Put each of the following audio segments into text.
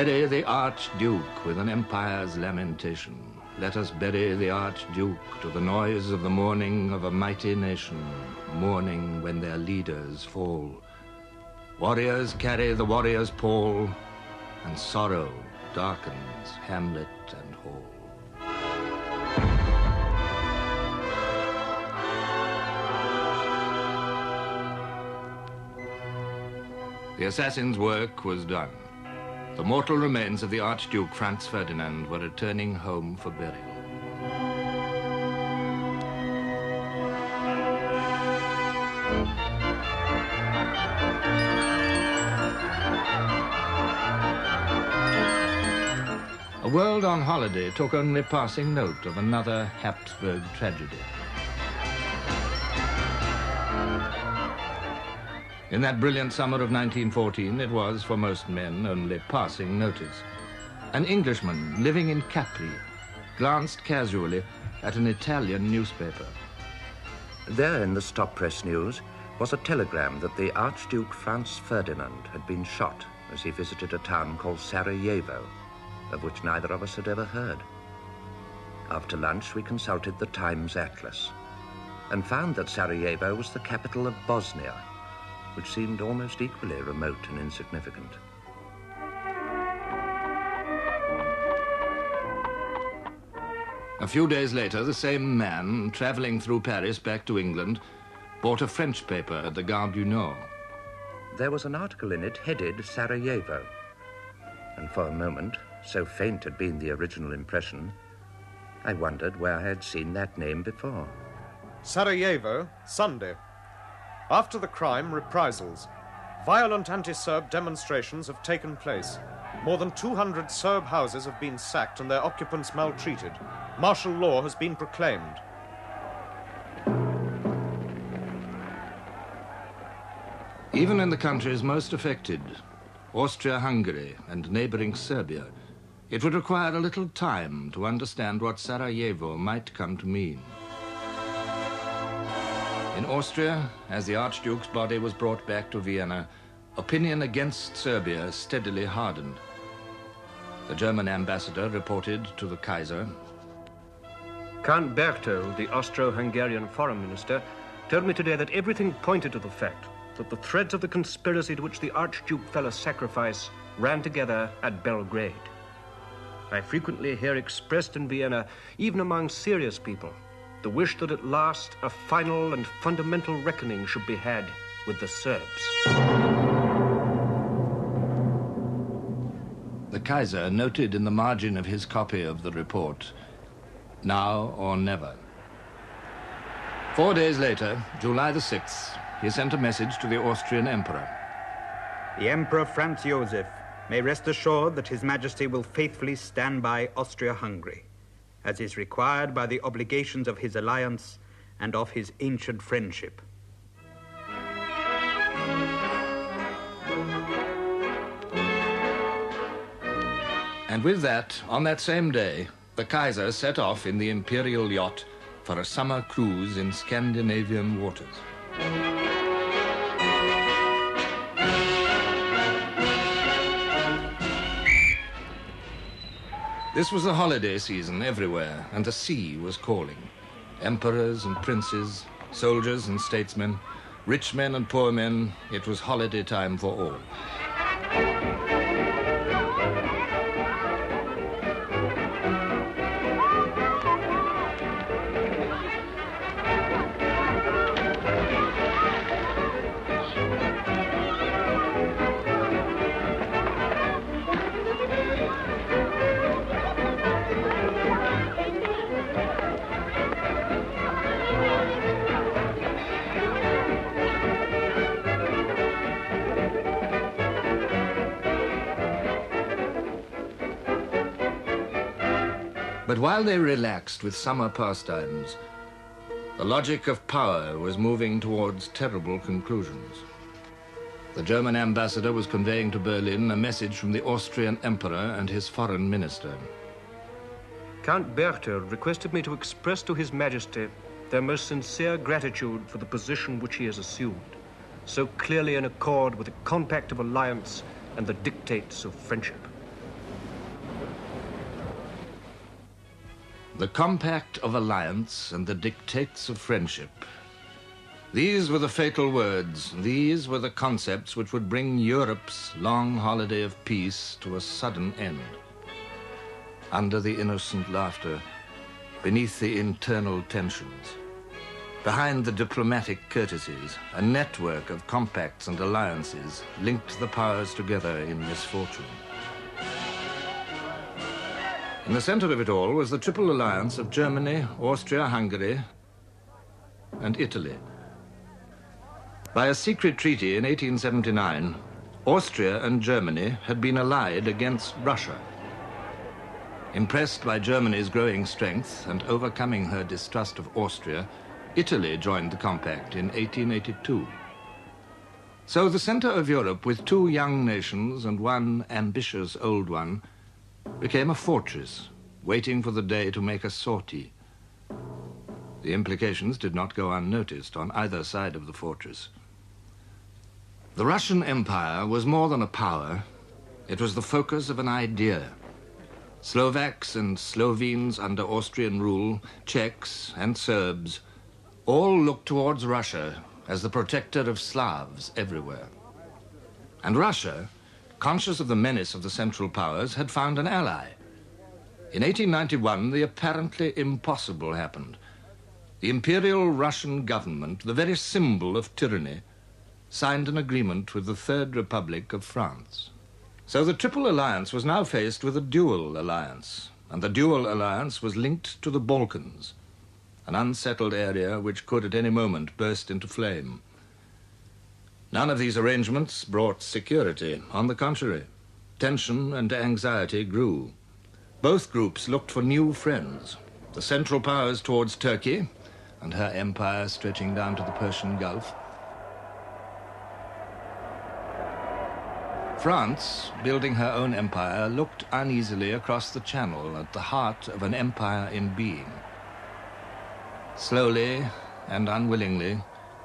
Bury the Archduke with an empire's lamentation. Let us bury the Archduke to the noise of the mourning of a mighty nation, mourning when their leaders fall. Warriors carry the warrior's pall, and sorrow darkens hamlet and hall. The assassin's work was done. The mortal remains of the Archduke Franz Ferdinand were returning home for burial. A world on holiday took only passing note of another Habsburg tragedy. In that brilliant summer of 1914, it was, for most men, only passing notice. An Englishman living in Capri glanced casually at an Italian newspaper. There in the stop press news was a telegram that the Archduke Franz Ferdinand had been shot as he visited a town called Sarajevo, of which neither of us had ever heard. After lunch, we consulted the Times Atlas and found that Sarajevo was the capital of Bosnia, which seemed almost equally remote and insignificant. A few days later, the same man, traveling through Paris back to England, bought a French paper at the Gare du Nord. There was an article in it headed Sarajevo, and for a moment, so faint had been the original impression, I wondered where I had seen that name before. Sarajevo, Sunday. After the crime, reprisals. Violent anti-Serb demonstrations have taken place. More than 200 Serb houses have been sacked and their occupants maltreated. Martial law has been proclaimed. Even in the countries most affected, Austria-Hungary and neighboring Serbia, it would require a little time to understand what Sarajevo might come to mean. In Austria, as the Archduke's body was brought back to Vienna, opinion against Serbia steadily hardened. The German ambassador reported to the Kaiser, Count Berchtold, the Austro-Hungarian foreign minister, told me today that everything pointed to the fact that the threads of the conspiracy to which the Archduke fell a sacrifice ran together at Belgrade. I frequently hear expressed in Vienna, even among serious people, the wish that at last a final and fundamental reckoning should be had with the Serbs. The Kaiser noted in the margin of his copy of the report, now or never. 4 days later, July the 6th, he sent a message to the Austrian Emperor. The Emperor Franz Joseph may rest assured that His Majesty will faithfully stand by Austria-Hungary, as is required by the obligations of his alliance and of his ancient friendship. And with that, on that same day, the Kaiser set off in the imperial yacht for a summer cruise in Scandinavian waters. This was the holiday season everywhere, and the sea was calling. Emperors and princes, soldiers and statesmen, rich men and poor men, it was holiday time for all. But while they relaxed with summer pastimes, the logic of power was moving towards terrible conclusions. The German ambassador was conveying to Berlin a message from the Austrian emperor and his foreign minister. Count Berchtold requested me to express to His Majesty their most sincere gratitude for the position which he has assumed, so clearly in accord with the compact of alliance and the dictates of friendship. The compact of alliance and the dictates of friendship. These were the fatal words. These were the concepts which would bring Europe's long holiday of peace to a sudden end. Under the innocent laughter, beneath the internal tensions, behind the diplomatic courtesies, a network of compacts and alliances linked the powers together in misfortune. In the center of it all was the triple alliance of Germany, Austria-Hungary, and Italy. By a secret treaty in 1879, Austria and Germany had been allied against Russia. Impressed by Germany's growing strength and overcoming her distrust of Austria, Italy joined the compact in 1882. So the center of Europe, with two young nations and one ambitious old one, became a fortress, waiting for the day to make a sortie. The implications did not go unnoticed on either side of the fortress. The Russian Empire was more than a power. It was the focus of an idea. Slovaks and Slovenes under Austrian rule, Czechs and Serbs, all looked towards Russia as the protector of Slavs everywhere. And Russia, conscious of the menace of the Central Powers, had found an ally. In 1891, the apparently impossible happened. The Imperial Russian government, the very symbol of tyranny, signed an agreement with the Third Republic of France. So the Triple Alliance was now faced with a dual alliance, and the dual alliance was linked to the Balkans, an unsettled area which could at any moment burst into flame. None of these arrangements brought security. On the contrary, tension and anxiety grew. Both groups looked for new friends. The Central Powers towards Turkey and her empire stretching down to the Persian Gulf. France, building her own empire, looked uneasily across the Channel at the heart of an empire in being. Slowly and unwillingly,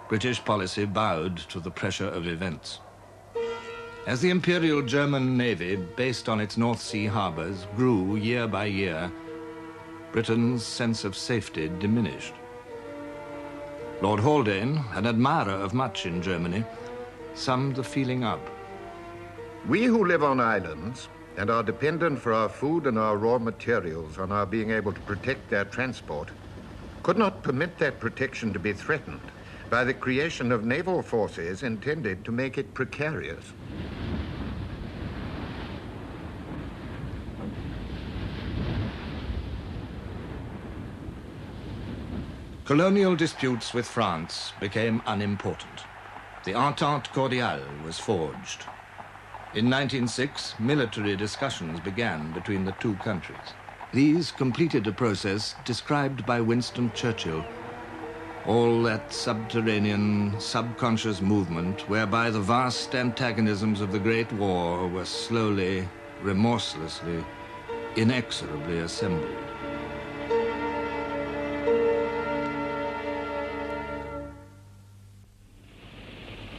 British policy bowed to the pressure of events. As the Imperial German Navy, based on its North Sea harbors, grew year by year, Britain's sense of safety diminished. Lord Haldane, an admirer of much in Germany, summed the feeling up. We who live on islands and are dependent for our food and our raw materials on our being able to protect their transport could not permit that protection to be threatened by the creation of naval forces intended to make it precarious. Colonial disputes with France became unimportant. The Entente Cordiale was forged. In 1906, military discussions began between the two countries. These completed a process described by Winston Churchill, all that subterranean, subconscious movement whereby the vast antagonisms of the Great War were slowly, remorselessly, inexorably assembled.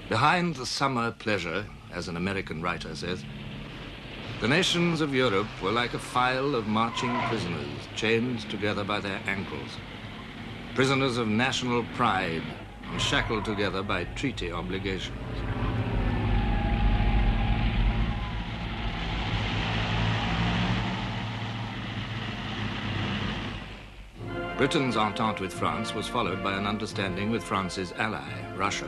Behind the summer pleasure, as an American writer says, the nations of Europe were like a file of marching prisoners chained together by their ankles, prisoners of national pride and shackled together by treaty obligations. Britain's entente with France was followed by an understanding with France's ally, Russia.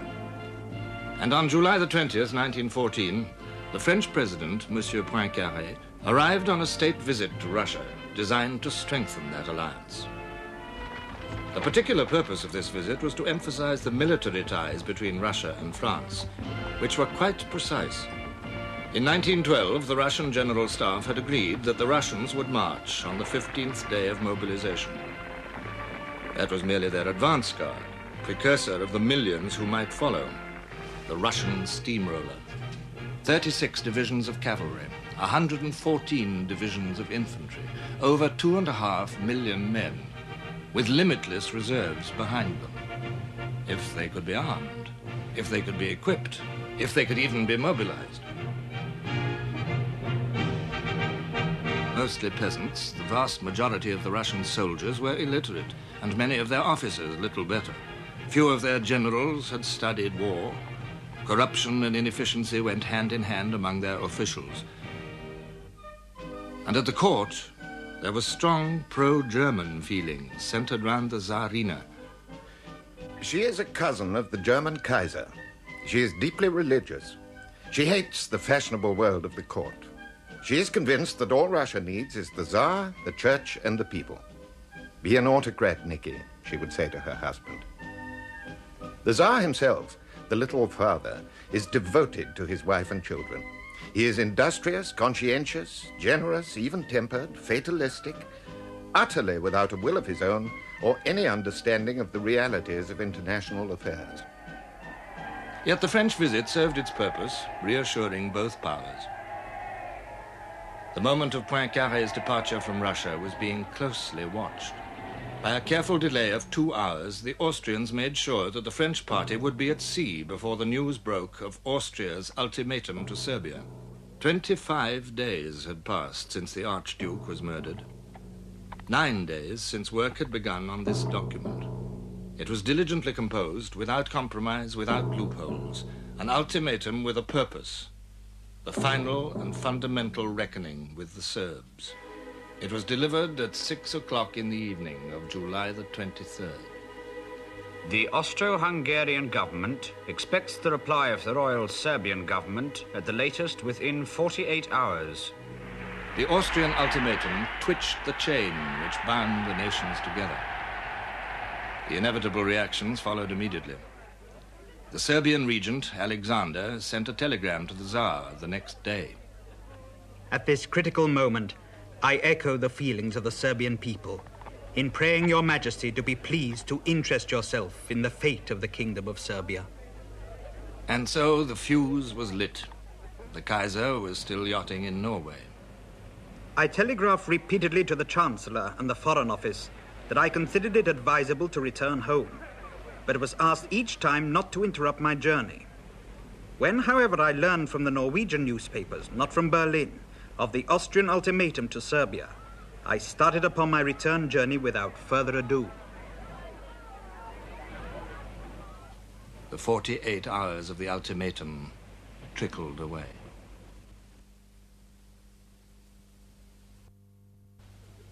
And on July the 20th, 1914, the French president, Monsieur Poincaré, arrived on a state visit to Russia, designed to strengthen that alliance. The particular purpose of this visit was to emphasize the military ties between Russia and France, which were quite precise. In 1912, the Russian General Staff had agreed that the Russians would march on the 15th day of mobilization. That was merely their advance guard, precursor of the millions who might follow. The Russian steamroller. 36 divisions of cavalry, 114 divisions of infantry, over 2.5 million men, with limitless reserves behind them. If they could be armed, if they could be equipped, if they could even be mobilized. Mostly peasants, the vast majority of the Russian soldiers were illiterate, and many of their officers little better. Few of their generals had studied war. Corruption and inefficiency went hand in hand among their officials. And at the court, there was strong pro-German feeling centered round the Tsarina. She is a cousin of the German Kaiser. She is deeply religious. She hates the fashionable world of the court. She is convinced that all Russia needs is the Tsar, the church, and the people. Be an autocrat, Nicky, she would say to her husband. The Tsar himself, the little father, is devoted to his wife and children. He is industrious, conscientious, generous, even-tempered, fatalistic, utterly without a will of his own or any understanding of the realities of international affairs. Yet the French visit served its purpose, reassuring both powers. The moment of Poincaré's departure from Russia was being closely watched. By a careful delay of 2 hours, the Austrians made sure that the French party would be at sea before the news broke of Austria's ultimatum to Serbia. 25 days had passed since the Archduke was murdered. 9 days since work had begun on this document. It was diligently composed, without compromise, without loopholes, an ultimatum with a purpose, the final and fundamental reckoning with the Serbs. It was delivered at 6 o'clock in the evening of July the 23rd. The Austro-Hungarian government expects the reply of the Royal Serbian government at the latest within 48 hours. The Austrian ultimatum twitched the chain which bound the nations together. The inevitable reactions followed immediately. The Serbian regent, Alexander, sent a telegram to the Tsar the next day. At this critical moment, I echo the feelings of the Serbian people in praying your majesty to be pleased to interest yourself in the fate of the Kingdom of Serbia. And so the fuse was lit. The Kaiser was still yachting in Norway. I telegraphed repeatedly to the Chancellor and the Foreign Office that I considered it advisable to return home, but was asked each time not to interrupt my journey. When, however, I learned from the Norwegian newspapers, not from Berlin, of the Austrian ultimatum to Serbia, I started upon my return journey without further ado. The 48 hours of the ultimatum trickled away.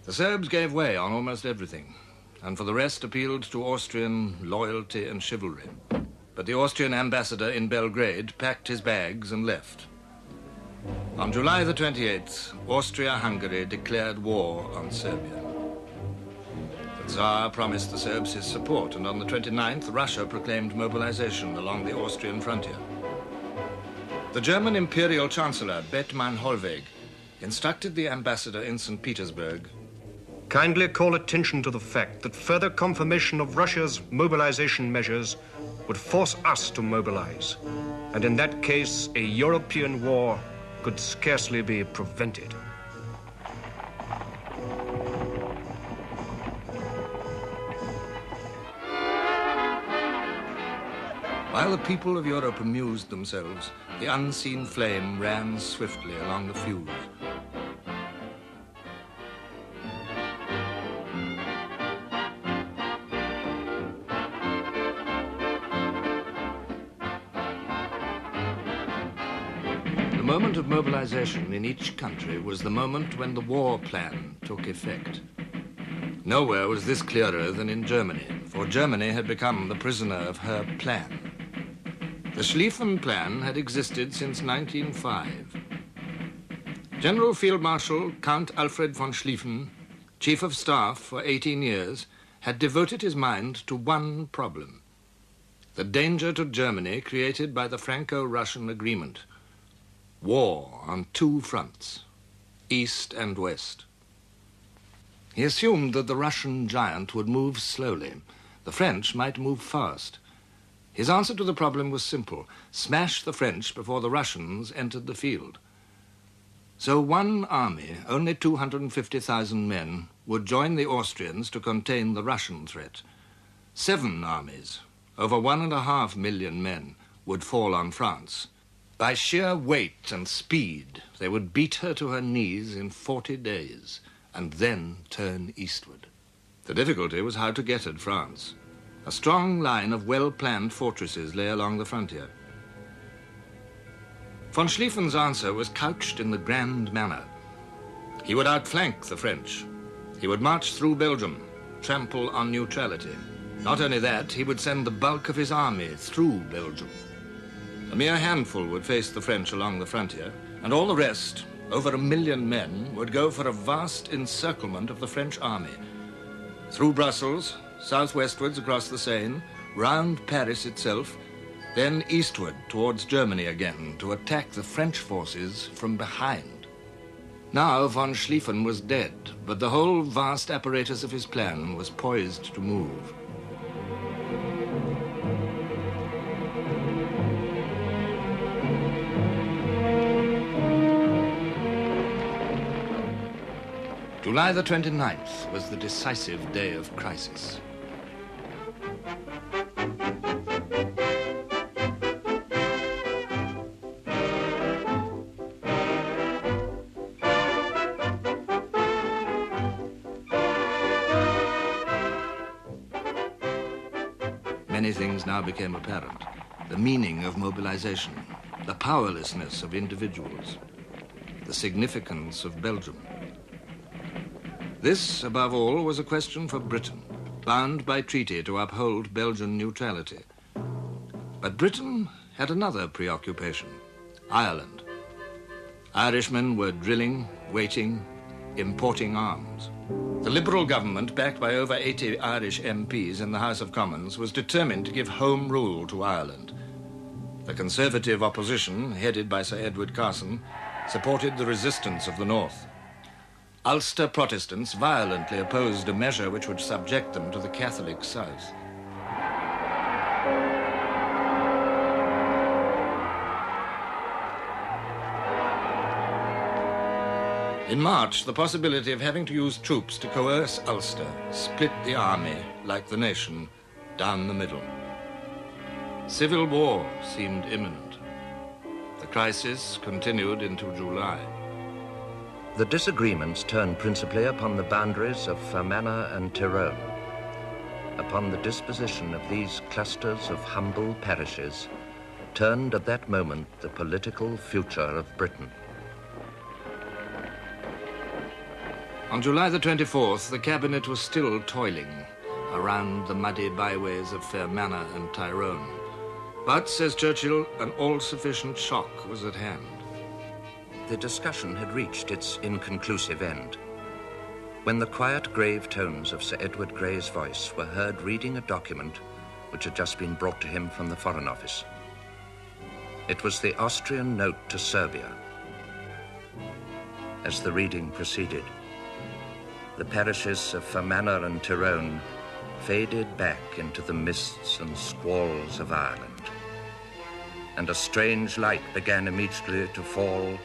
The Serbs gave way on almost everything, and for the rest appealed to Austrian loyalty and chivalry. But the Austrian ambassador in Belgrade packed his bags and left. On July the 28th, Austria-Hungary declared war on Serbia. The Tsar promised the Serbs his support, and on the 29th, Russia proclaimed mobilization along the Austrian frontier. The German Imperial Chancellor, Bethmann Hollweg, instructed the ambassador in St. Petersburg, kindly call attention to the fact that further confirmation of Russia's mobilization measures would force us to mobilize, and in that case, a European war could scarcely be prevented. While the people of Europe amused themselves, the unseen flame ran swiftly along the fuse. The moment of mobilization in each country was the moment when the war plan took effect. Nowhere was this clearer than in Germany, for Germany had become the prisoner of her plan. The Schlieffen Plan had existed since 1905. General Field Marshal Count Alfred von Schlieffen, Chief of Staff for 18 years, had devoted his mind to one problem: the danger to Germany created by the Franco-Russian agreement. War on 2 fronts, east and west. He assumed that the Russian giant would move slowly. The French might move fast. His answer to the problem was simple: smash the French before the Russians entered the field. So one army, only 250,000 men, would join the Austrians to contain the Russian threat. 7 armies, over 1.5 million men, would fall on France. By sheer weight and speed, they would beat her to her knees in 40 days and then turn eastward. The difficulty was how to get at France. A strong line of well-planned fortresses lay along the frontier. Von Schlieffen's answer was couched in the grand manner. He would outflank the French. He would march through Belgium, trample on neutrality. Not only that, he would send the bulk of his army through Belgium. A mere handful would face the French along the frontier, and all the rest, over 1 million men, would go for a vast encirclement of the French army. Through Brussels, southwestwards across the Seine, round Paris itself, then eastward towards Germany again to attack the French forces from behind. Now von Schlieffen was dead, but the whole vast apparatus of his plan was poised to move. July the 29th was the decisive day of crisis. Many things now became apparent. The meaning of mobilization, the powerlessness of individuals, the significance of Belgium. This, above all, was a question for Britain, bound by treaty to uphold Belgian neutrality. But Britain had another preoccupation, Ireland. Irishmen were drilling, waiting, importing arms. The Liberal government, backed by over 80 Irish MPs in the House of Commons, was determined to give home rule to Ireland. The Conservative opposition, headed by Sir Edward Carson, supported the resistance of the North. Ulster Protestants violently opposed a measure which would subject them to the Catholic South. In March, the possibility of having to use troops to coerce Ulster split the army, like the nation, down the middle. Civil war seemed imminent. The crisis continued into July. The disagreements turned principally upon the boundaries of Fermanagh and Tyrone, upon the disposition of these clusters of humble parishes, turned at that moment the political future of Britain. On July the 24th, the cabinet was still toiling around the muddy byways of Fermanagh and Tyrone. But, says Churchill, an all-sufficient shock was at hand. The discussion had reached its inconclusive end when the quiet, grave tones of Sir Edward Grey's voice were heard reading a document which had just been brought to him from the Foreign Office. It was the Austrian note to Serbia. As the reading proceeded, the parishes of Fermanagh and Tyrone faded back into the mists and squalls of Ireland, and a strange light began immediately to fall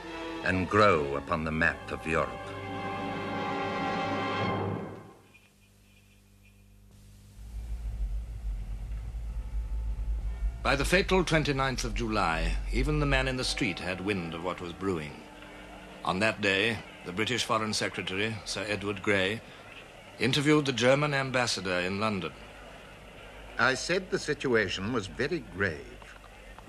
and grow upon the map of Europe. By the fatal 29th of July, even the man in the street had wind of what was brewing. On that day, the British Foreign Secretary, Sir Edward Grey, interviewed the German ambassador in London. I said the situation was very grave.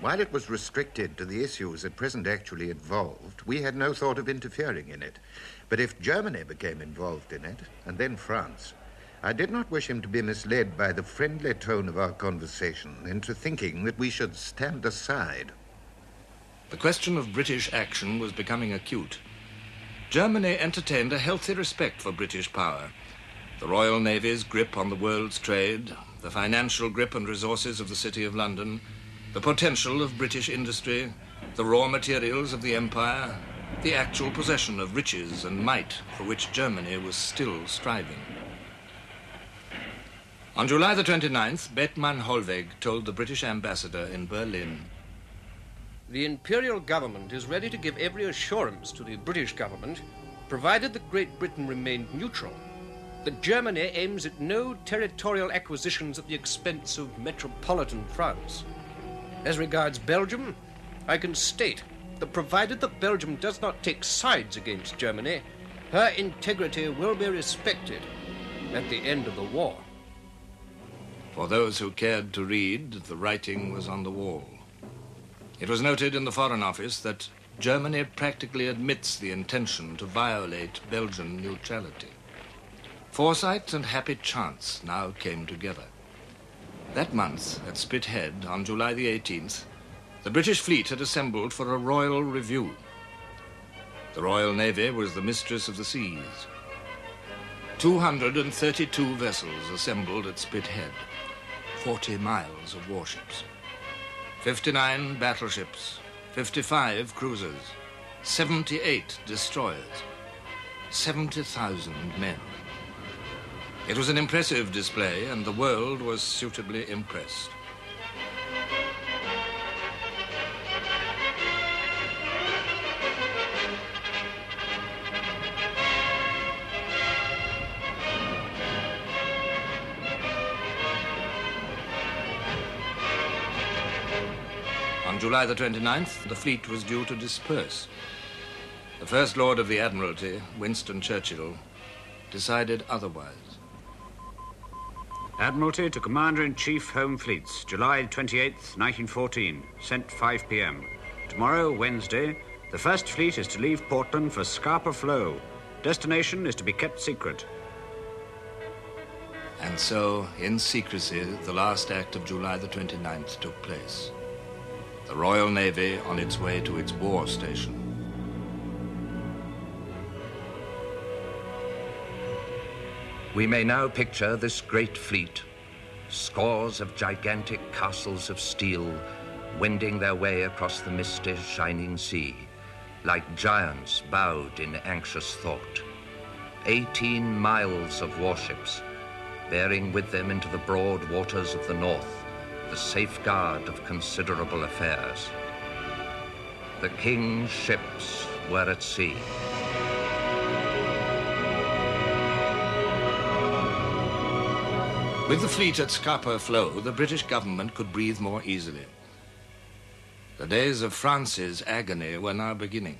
While it was restricted to the issues at present actually involved, we had no thought of interfering in it. But if Germany became involved in it, and then France, I did not wish him to be misled by the friendly tone of our conversation into thinking that we should stand aside. The question of British action was becoming acute. Germany entertained a healthy respect for British power. The Royal Navy's grip on the world's trade, the financial grip and resources of the City of London, the potential of British industry, the raw materials of the empire, the actual possession of riches and might for which Germany was still striving. On July the 29th, Bethmann Hollweg told the British ambassador in Berlin, "The Imperial government is ready to give every assurance to the British government, provided that Great Britain remained neutral, that Germany aims at no territorial acquisitions at the expense of metropolitan France. As regards Belgium, I can state that provided that Belgium does not take sides against Germany, her integrity will be respected at the end of the war. For those who cared to read, the writing was on the wall. It was noted in the Foreign Office that Germany practically admits the intention to violate Belgian neutrality. Foresight and happy chance now came together. That month, at Spithead, on July the 18th, the British fleet had assembled for a royal review. The Royal Navy was the mistress of the seas. 232 vessels assembled at Spithead, 40 miles of warships, 59 battleships, 55 cruisers, 78 destroyers, 70,000 men. It was an impressive display, and the world was suitably impressed. On July the 29th, the fleet was due to disperse. The First Lord of the Admiralty, Winston Churchill, decided otherwise. Admiralty to Commander-in-Chief Home Fleets, July 28th, 1914, sent 5 p.m. Tomorrow, Wednesday, the First Fleet is to leave Portland for Scapa Flow. Destination is to be kept secret. And so, in secrecy, the last act of July the 29th took place. The Royal Navy on its way to its war station. We may now picture this great fleet, scores of gigantic castles of steel wending their way across the misty, shining sea, like giants bowed in anxious thought. 18 miles of warships, bearing with them into the broad waters of the north the safeguard of considerable affairs. The king's ships were at sea. With the fleet at Scapa Flow, the British government could breathe more easily. The days of France's agony were now beginning.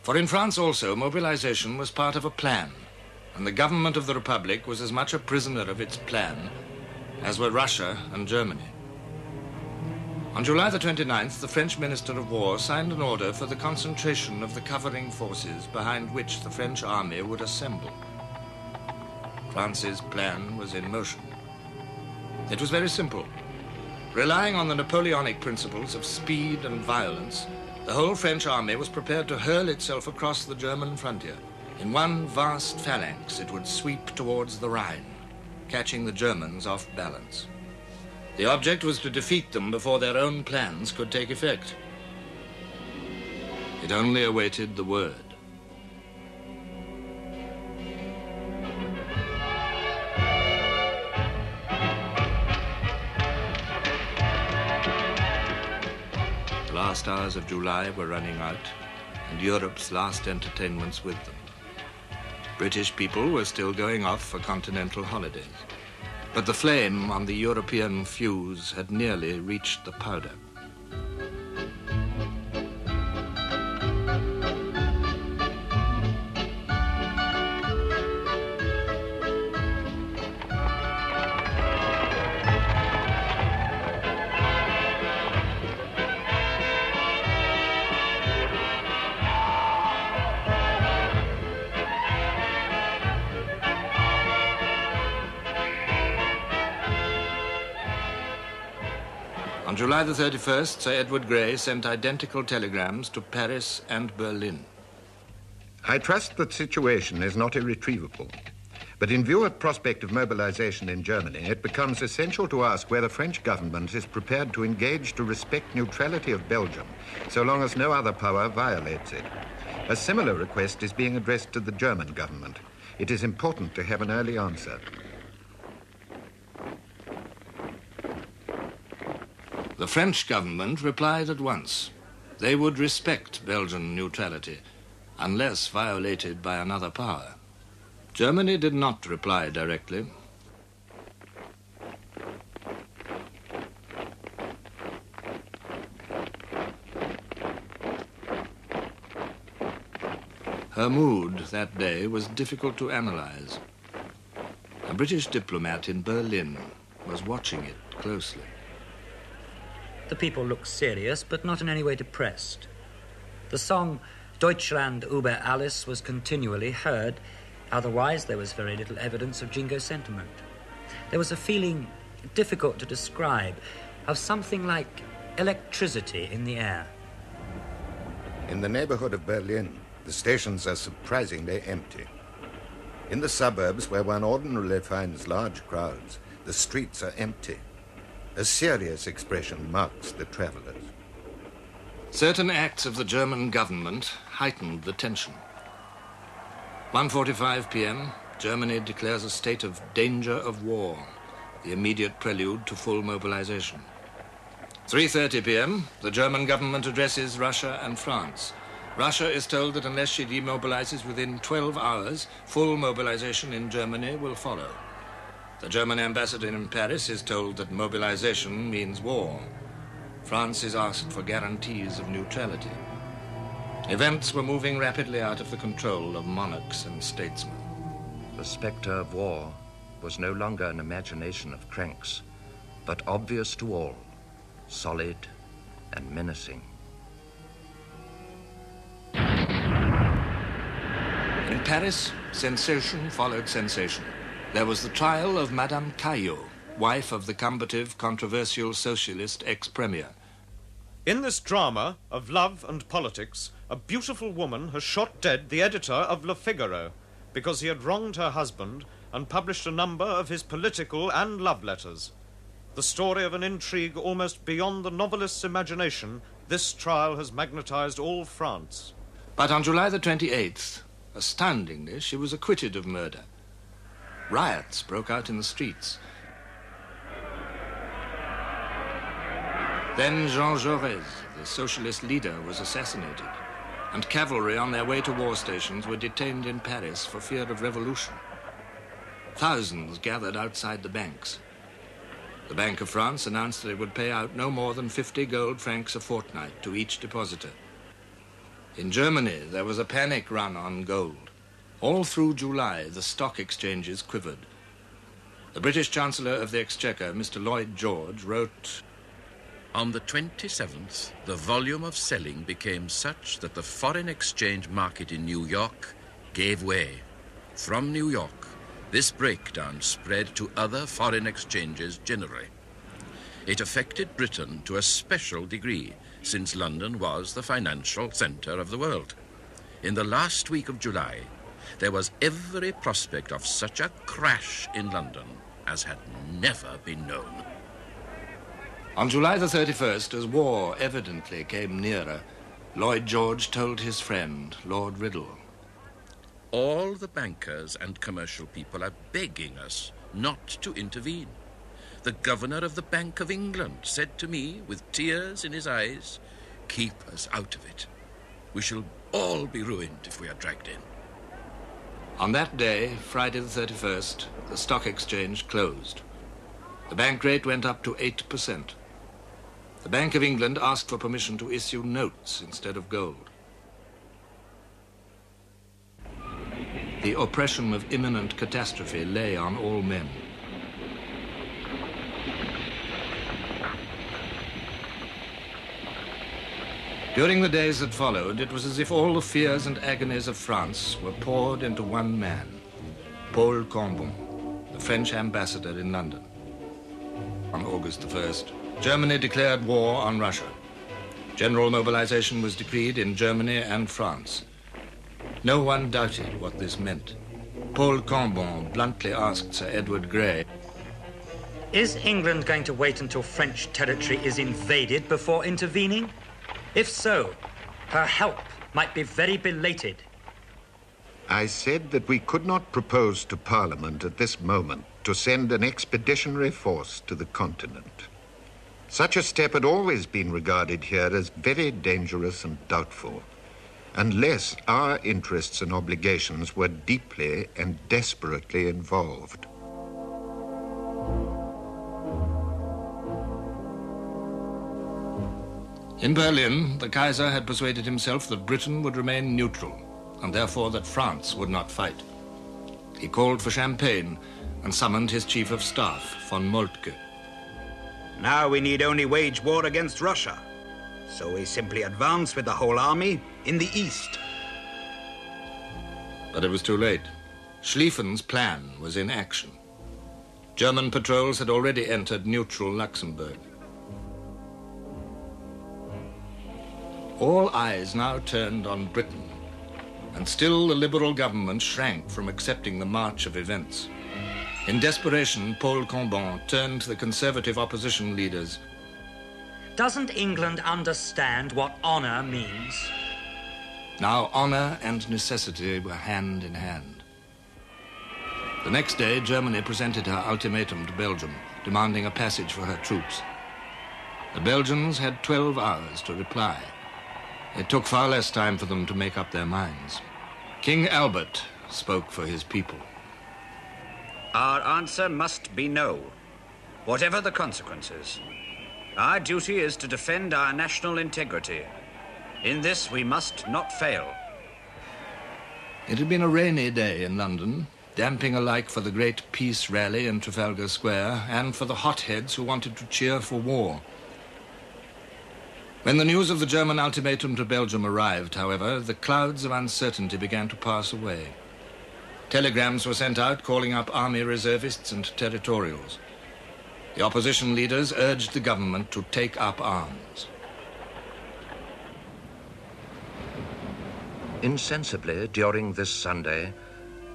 For in France also, mobilization was part of a plan, and the government of the Republic was as much a prisoner of its plan as were Russia and Germany. On July the 29th, the French Minister of War signed an order for the concentration of the covering forces behind which the French army would assemble. France's plan was in motion. It was very simple. Relying on the Napoleonic principles of speed and violence, the whole French army was prepared to hurl itself across the German frontier. In one vast phalanx, it would sweep towards the Rhine, catching the Germans off balance. The object was to defeat them before their own plans could take effect. It only awaited the word. The last hours of July were running out, and Europe's last entertainments with them. British people were still going off for continental holidays, but the flame on the European fuse had nearly reached the powder. On July the 31st, Sir Edward Grey sent identical telegrams to Paris and Berlin. I trust that the situation is not irretrievable. But in view of prospect of mobilization in Germany, it becomes essential to ask where the French government is prepared to engage to respect neutrality of Belgium, so long as no other power violates it. A similar request is being addressed to the German government. It is important to have an early answer. The French government replied at once. They would respect Belgian neutrality, unless violated by another power. Germany did not reply directly. Her mood that day was difficult to analyze. A British diplomat in Berlin was watching it closely. The people looked serious, but not in any way depressed. The song Deutschland über alles was continually heard. Otherwise, there was very little evidence of Jingo sentiment. There was a feeling difficult to describe of something like electricity in the air. In the neighborhood of Berlin, the stations are surprisingly empty. In the suburbs, where one ordinarily finds large crowds, the streets are empty. A serious expression marks the travelers. Certain acts of the German government heightened the tension. 1:45 p.m., Germany declares a state of danger of war, the immediate prelude to full mobilization. 3:30 p.m., the German government addresses Russia and France. Russia is told that unless she demobilizes within 12 hours, full mobilization in Germany will follow. The German ambassador in Paris is told that mobilization means war. France is asked for guarantees of neutrality. Events were moving rapidly out of the control of monarchs and statesmen. The spectre of war was no longer an imagination of cranks, but obvious to all, solid and menacing. In Paris, sensation followed sensation. There was the trial of Madame Caillot, wife of the combative, controversial socialist ex-premier. In this drama of love and politics, a beautiful woman has shot dead the editor of Le Figaro because he had wronged her husband and published a number of his political and love letters. The story of an intrigue almost beyond the novelist's imagination, this trial has magnetized all France. But on July the 28th, astoundingly, she was acquitted of murder. Riots broke out in the streets. Then Jean Jaurès, the socialist leader, was assassinated, and cavalry on their way to war stations were detained in Paris for fear of revolution. Thousands gathered outside the banks. The Bank of France announced that it would pay out no more than 50 gold francs a fortnight to each depositor. In Germany, there was a panic run on gold. All through July, the stock exchanges quivered. The British Chancellor of the Exchequer, Mr. Lloyd George, wrote, "On the 27th, the volume of selling became such that the foreign exchange market in New York gave way. From New York, this breakdown spread to other foreign exchanges generally. It affected Britain to a special degree, since London was the financial center of the world. In the last week of July, there was every prospect of such a crash in London as had never been known." On July the 31st, as war evidently came nearer, Lloyd George told his friend, Lord Riddle, "All the bankers and commercial people are begging us not to intervene. The governor of the Bank of England said to me, with tears in his eyes, 'Keep us out of it. We shall all be ruined if we are dragged in.'" On that day, Friday the 31st, the stock exchange closed. The bank rate went up to 8%. The Bank of England asked for permission to issue notes instead of gold. The oppression of imminent catastrophe lay on all men. During the days that followed, it was as if all the fears and agonies of France were poured into one man, Paul Cambon, the French ambassador in London. On August the 1st, Germany declared war on Russia. General mobilization was decreed in Germany and France. No one doubted what this meant. Paul Cambon bluntly asked Sir Edward Grey, Is England going to wait until French territory is invaded before intervening? If so, her help might be very belated. I said that we could not propose to Parliament at this moment to send an expeditionary force to the continent. Such a step had always been regarded here as very dangerous and doubtful, unless our interests and obligations were deeply and desperately involved. In Berlin, the Kaiser had persuaded himself that Britain would remain neutral. and therefore that France would not fight. He called for champagne and summoned his chief of staff, von Moltke. Now we need only wage war against Russia. So we simply advance with the whole army in the east. But it was too late. Schlieffen's plan was in action. German patrols had already entered neutral Luxembourg. All eyes now turned on Britain, and still the Liberal government shrank from accepting the march of events. In desperation, Paul Combon turned to the Conservative opposition leaders. Doesn't England understand what honor means? Now honor and necessity were hand in hand. The next day, Germany presented her ultimatum to Belgium, demanding a passage for her troops. The Belgians had 12 hours to reply. It took far less time for them to make up their minds. King Albert spoke for his people. Our answer must be no, whatever the consequences. Our duty is to defend our national integrity. In this, we must not fail. It had been a rainy day in London, damping alike for the great peace rally in Trafalgar Square and for the hotheads who wanted to cheer for war. When the news of the German ultimatum to Belgium arrived, however, the clouds of uncertainty began to pass away. Telegrams were sent out calling up army reservists and territorials. The opposition leaders urged the government to take up arms. Insensibly, during this Sunday,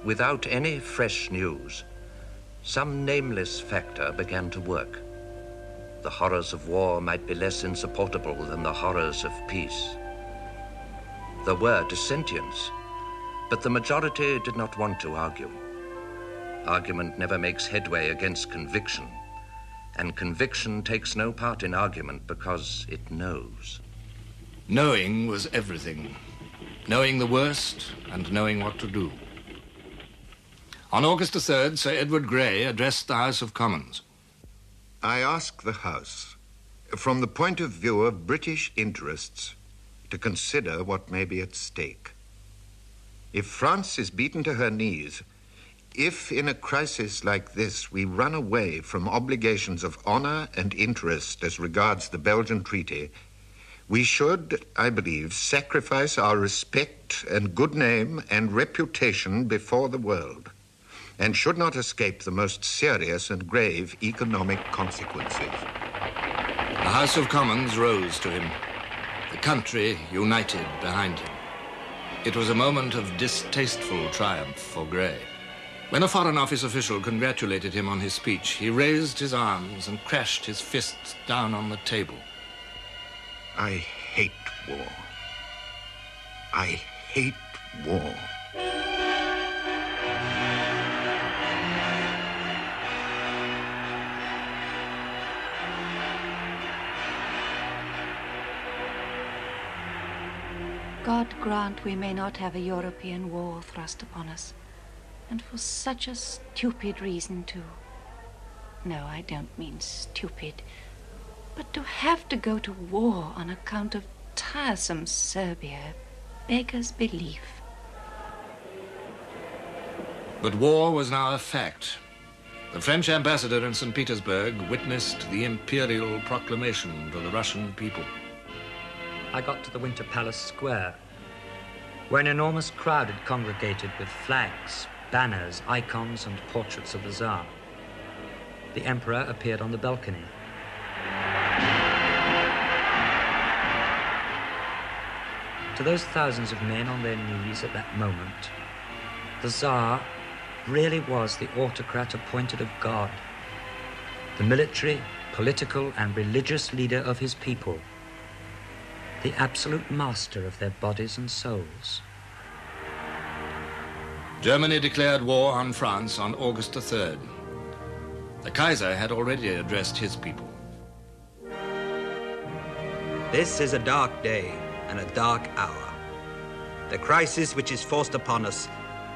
without any fresh news, some nameless factor began to work. The horrors of war might be less insupportable than the horrors of peace. There were dissentients, but the majority did not want to argue. Argument never makes headway against conviction, and conviction takes no part in argument because it knows. Knowing was everything. Knowing the worst and knowing what to do. On August the 3rd, Sir Edward Grey addressed the House of Commons. I ask the House, from the point of view of British interests, to consider what may be at stake. If France is beaten to her knees, if in a crisis like this we run away from obligations of honor and interest as regards the Belgian Treaty, we should, I believe, sacrifice our respect and good name and reputation before the world, and should not escape the most serious and grave economic consequences. The House of Commons rose to him, the country united behind him. It was a moment of distasteful triumph for Grey. When a Foreign Office official congratulated him on his speech, he raised his arms and crashed his fists down on the table. I hate war. I hate war. God grant we may not have a European war thrust upon us. And for such a stupid reason, too. No, I don't mean stupid. But to have to go to war on account of tiresome Serbia beggars belief. But war was now a fact. The French ambassador in St. Petersburg witnessed the imperial proclamation to the Russian people. I got to the Winter Palace Square, where an enormous crowd had congregated with flags, banners, icons, and portraits of the Tsar. The Emperor appeared on the balcony. To those thousands of men on their knees at that moment, the Tsar really was the autocrat appointed of God, the military, political, and religious leader of his people, the absolute master of their bodies and souls. Germany declared war on France on August the 3rd. The Kaiser had already addressed his people. This is a dark day and a dark hour. The crisis which is forced upon us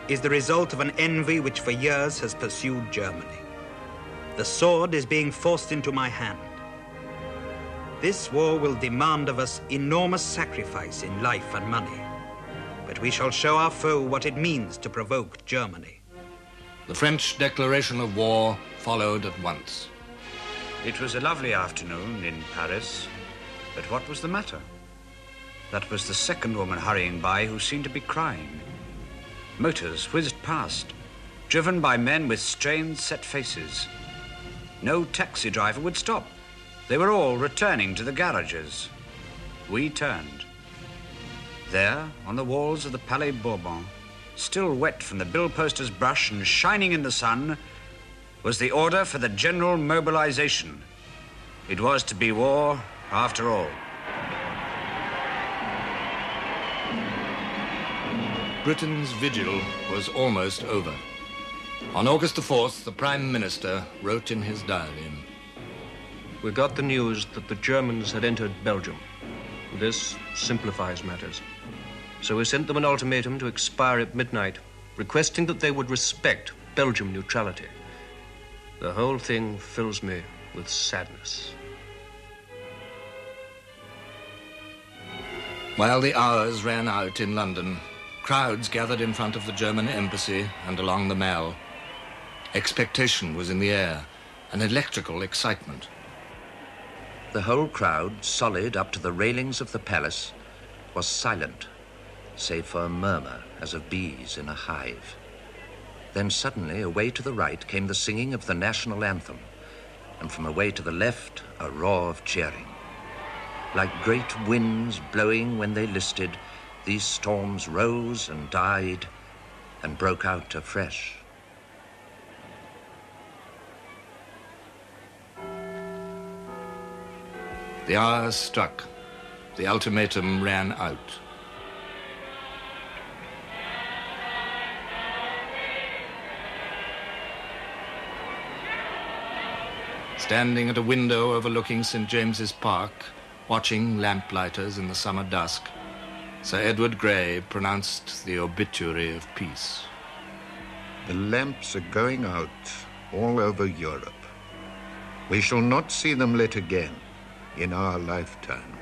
is the result of an envy which for years has pursued Germany. The sword is being forced into my hand. This war will demand of us enormous sacrifice in life and money. but we shall show our foe what it means to provoke Germany. The French declaration of war followed at once. It was a lovely afternoon in Paris, but what was the matter? That was the second woman hurrying by who seemed to be crying. Motors whizzed past, driven by men with strained, set faces. No taxi driver would stop. They were all returning to the garages. We turned. There, on the walls of the Palais Bourbon, still wet from the bill-poster's brush and shining in the sun, was the order for the general mobilization. It was to be war after all. Britain's vigil was almost over. On August the 4th, the Prime Minister wrote in his diary, We got the news that the Germans had entered Belgium. This simplifies matters. So we sent them an ultimatum to expire at midnight, requesting that they would respect Belgian neutrality. The whole thing fills me with sadness. While the hours ran out in London, crowds gathered in front of the German embassy and along the Mall. Expectation was in the air, an electrical excitement. The whole crowd, solid up to the railings of the palace, was silent, save for a murmur as of bees in a hive. Then suddenly, away to the right, came the singing of the national anthem, and from away to the left, a roar of cheering. Like great winds blowing when they listed, these storms rose and died and broke out afresh. The hour struck. The ultimatum ran out. Standing at a window overlooking St. James's Park, watching lamplighters in the summer dusk, Sir Edward Grey pronounced the obituary of peace. The lamps are going out all over Europe. We shall not see them lit again in our lifetime.